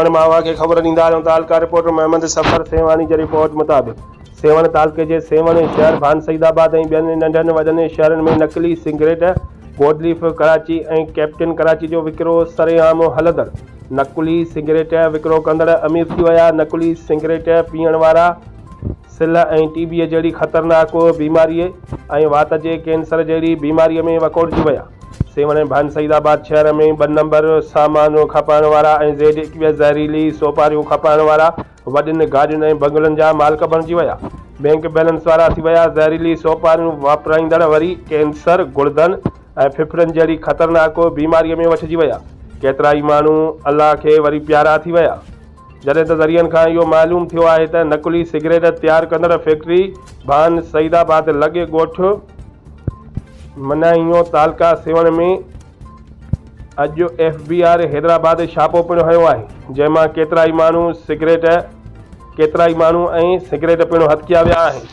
Seven मावा खे ख़बर ॾींदा आहियूं। तालका रिपोर्टर मोहम्मद सफ़र सेवानी जी रिपोर्ट मुताबिक़ सेवन तालके जे सेवन शहर भान सईदाबाद ऐं ॿियनि नंढनि वॾनि शहरनि में नकली सिगरेट गोडलीफ कराची ऐं कैप्टन कराची जो विकिरो सरेआम हलंदड़। नकली सिगरेट विकिरो कंदड़ अमीर थी विया। नकली सिगरेट पीअण वारा सिल ऐं टीबीअ जहिड़ी ख़तरनाक बीमारीअ ऐं वात जे कैंसर जहिड़ी बीमारीअ में वकोड़जी विया। सेवन भान सईदाबाद शहर में 2 नंबर सामान खपाइण वारा ऐं Z21 ज़हरीली सोपारियूं खपाइण वारा वॾियुनि गाॾियुनि ऐं बंगलनि जा मालिक बणिजी विया। बैंक बैलेंस वारा थी विया। ज़हरीली सोपारियूं वापराईंदड़ वरी कैंसर गुर्दनि ऐं फिफड़नि जहिड़ी ख़तरनाक बीमारीअ में वठिजी विया। केतिरा ई माण्हू अलाह खे वरी प्यारा थी विया। जॾहिं त ज़रियनि खां इहो मालूम थियो आहे त नकली सिगरेट तयारु कंदड़ फैक्ट्री भान सईदाबाद लॻे ॻोठु मनाइयो तालका सेवन में अॼु FBI हैदराबाद छापो पिणु हयो आहे, जंहिंमां केतिरा ई माण्हू ऐं सिगरेट पिणु हथिया विया आहिनि।